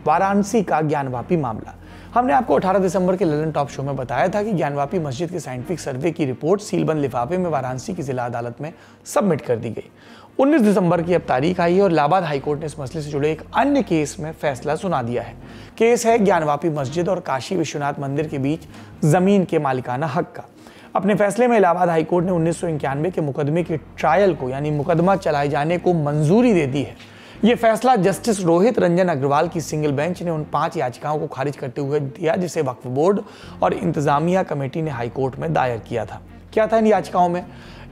वाराणसी का ज्ञानवापी मामला। हमने आपको 18 दिसंबर के ललन टॉप शो में बताया था कि ज्ञानवापी मस्जिद के साइंटिफिक सर्वे की रिपोर्ट सीलबंद लिफाफे में वाराणसी की जिला अदालत में सबमिट कर दी गई। 19 दिसंबर की अब तारीख आई है और इलाहाबाद हाईकोर्ट ने इस मसले से जुड़े एक अन्य केस में फैसला सुना दिया है। केस है ज्ञानवापी मस्जिद और काशी विश्वनाथ मंदिर के बीच जमीन के मालिकाना हक का। अपने फैसले में इलाहाबाद हाईकोर्ट ने 1991 के मुकदमे के ट्रायल को यानी मुकदमा चलाए जाने को मंजूरी दे दी है। ये फैसला जस्टिस रोहित रंजन अग्रवाल की सिंगल बेंच ने उन 5 याचिकाओं को खारिज करते हुए दिया जिसे वक्फ बोर्ड और इंतजामिया कमेटी ने हाईकोर्ट में दायर किया था। क्या था इन याचिकाओं में?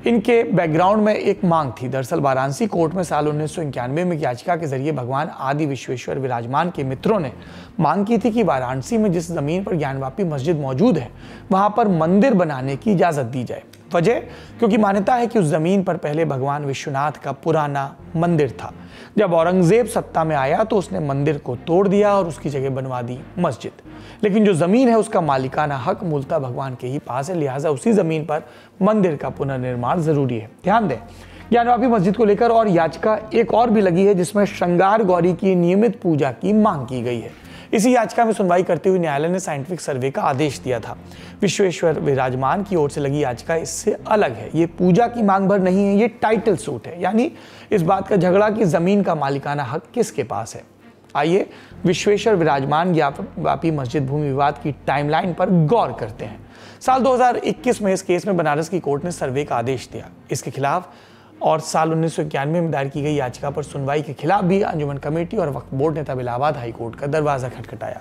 इनके बैकग्राउंड में एक मांग थी। दरअसल वाराणसी कोर्ट में साल 1991 में याचिका के जरिए भगवान आदि विश्वेश्वर विराजमान के मित्रों ने मांग की थी कि वाराणसी में जिस जमीन पर ज्ञानवापी मस्जिद मौजूद है वहां पर मंदिर बनाने की इजाजत दी जाए। वजह, क्योंकि मान्यता है कि उस जमीन पर पहले भगवान विश्वनाथ का पुराना मंदिर था। जब औरंगजेब सत्ता में आया तो उसने मंदिर को तोड़ दिया और उसकी जगह बनवा दी मस्जिद। लेकिन जो जमीन है उसका मालिकाना हक मूलतः भगवान के ही पास है, लिहाजा उसी जमीन पर मंदिर का पुनर्निर्माण जरूरी है। ध्यान दें, ज्ञानवापी मस्जिद को लेकर और याचिका एक और भी लगी है जिसमें श्रृंगार गौरी की नियमित पूजा की मांग की गई है। इसी याचिका में सुनवाई करते हुए न्यायालय ने साइंटिफिक सर्वे का आदेश दिया था। विश्वेश्वर विराजमान की ओर से लगी याचिका इससे अलग है। ये पूजा की मांग भर नहीं है, ये टाइटल सूट है, यानी इस बात का झगड़ा कि जमीन का मालिकाना हक किसके पास है। आइए विश्वेश्वर विराजमान ज्ञानवापी मस्जिद भूमि विवाद की टाइमलाइन पर गौर करते हैं। साल 2021 में इस केस में बनारस की कोर्ट ने सर्वे का आदेश दिया। इसके खिलाफ और साल 1991 में दायर की गई याचिका पर सुनवाई के खिलाफ भी अंजुमन कमेटी और वक्फ बोर्ड ने तब इलाहाबाद हाईकोर्ट का दरवाजा खटखटाया।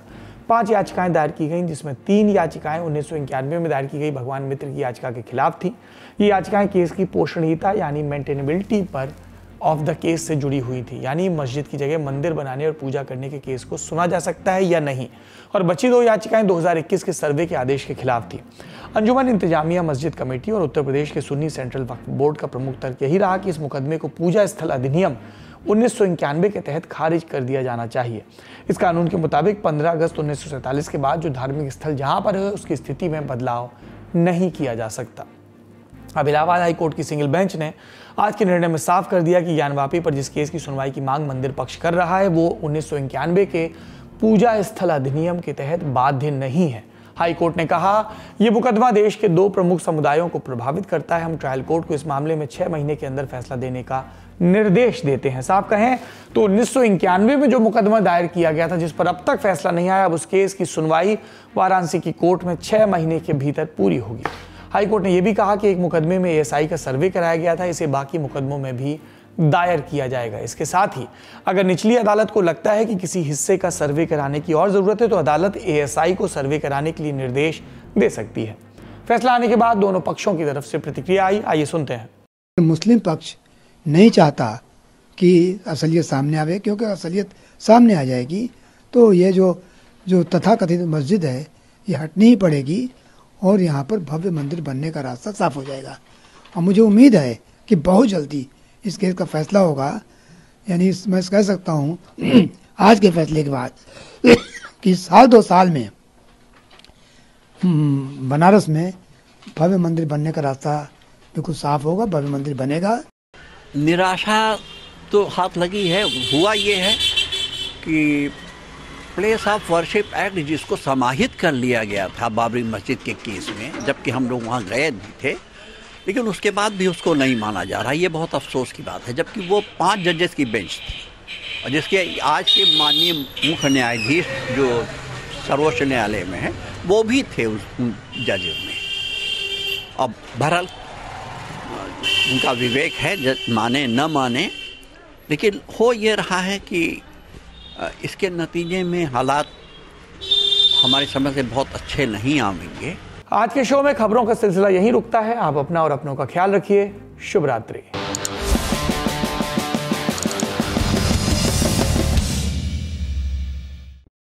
5 याचिकाएं दायर की गईं, जिसमें 3 याचिकाएं 1991 में दायर की गई भगवान मित्र की याचिका के खिलाफ थी। ये याचिकाएं केस की पोषणीयता यानी मेंटेनेबिलिटी पर ऑफ द केस से जुड़ी हुई थी, यानी मस्जिद की जगह मंदिर बनाने और पूजा करने के केस को सुना जा सकता है या नहीं। और बची 2 याचिकाएं 2021 के सर्वे के आदेश के खिलाफ थी। अंजुमन इंतजामिया मस्जिद कमेटी और उत्तर प्रदेश के सुन्नी सेंट्रल वक्फ बोर्ड का प्रमुख तर्क यही रहा कि इस मुकदमे को पूजा स्थल अधिनियम 1991 के तहत खारिज कर दिया जाना चाहिए। इस कानून के मुताबिक 15 अगस्त 1947 के बाद जो धार्मिक स्थल जहां पर है उसकी स्थिति में बदलाव नहीं किया जा सकता। अब इलाहाबाद हाईकोर्ट की सिंगल बेंच ने आज के निर्णय में साफ कर दिया कि ज्ञानवापी पर जिस केस की सुनवाई की मांग मंदिर पक्ष कर रहा है वो 1991 के पूजा स्थल अधिनियम के तहत बाध्य नहीं है। हाईकोर्ट ने कहा, यह मुकदमा देश के 2 प्रमुख समुदायों को प्रभावित करता है। हम ट्रायल कोर्ट को इस मामले में 6 महीने के अंदर फैसला देने का निर्देश देते हैं। साफ कहें तो 1991 में जो मुकदमा दायर किया गया था जिस पर अब तक फैसला नहीं आया, अब उस केस की सुनवाई वाराणसी की कोर्ट में 6 महीने के भीतर पूरी होगी। हाईकोर्ट ने यह भी कहा कि एक मुकदमे में एएसआई का सर्वे कराया गया था, इसे बाकी मुकदमों में भी दायर किया जाएगा। इसके साथ ही अगर निचली अदालत को लगता है कि किसी हिस्से का सर्वे कराने की और जरूरत है तो अदालत एएसआई को सर्वे कराने के लिए निर्देश दे सकती है। फैसला आने के बाद दोनों पक्षों की तरफ से प्रतिक्रिया आई, आइए सुनते हैं। मुस्लिम पक्ष नहीं चाहता कि असलियत सामने आवे, क्योंकि असलियत सामने आ जाएगी तो ये जो तथाकथित मस्जिद है ये हटनी ही पड़ेगी और यहाँ पर भव्य मंदिर बनने का रास्ता साफ हो जाएगा। और मुझे उम्मीद है कि बहुत जल्दी इस केस का फैसला होगा। यानी मैं कह सकता हूँ आज के फैसले के बाद कि साल 2 साल में बनारस में भव्य मंदिर बनने का रास्ता बिल्कुल साफ होगा, भव्य मंदिर बनेगा। निराशा तो हाथ लगी है। हुआ ये है कि प्लेस ऑफ वर्शिप एक्ट जिसको समाहित कर लिया गया था बाबरी मस्जिद के केस में, जबकि हम लोग वहाँ गए भी थे, लेकिन उसके बाद भी उसको नहीं माना जा रहा। ये बहुत अफसोस की बात है, जबकि वो 5 जजेस की बेंच थी और जिसके आज के माननीय मुख्य न्यायाधीश जो सर्वोच्च न्यायालय में है वो भी थे उन जजेस में। अब बहरहाल उनका विवेक है, माने न माने, लेकिन हो ये रहा है कि इसके नतीजे में हालात हमारी समझ से बहुत अच्छे नहीं आएंगे। आज के शो में खबरों का सिलसिला यहीं रुकता है। आप अपना और अपनों का ख्याल रखिए। शुभ रात्रि।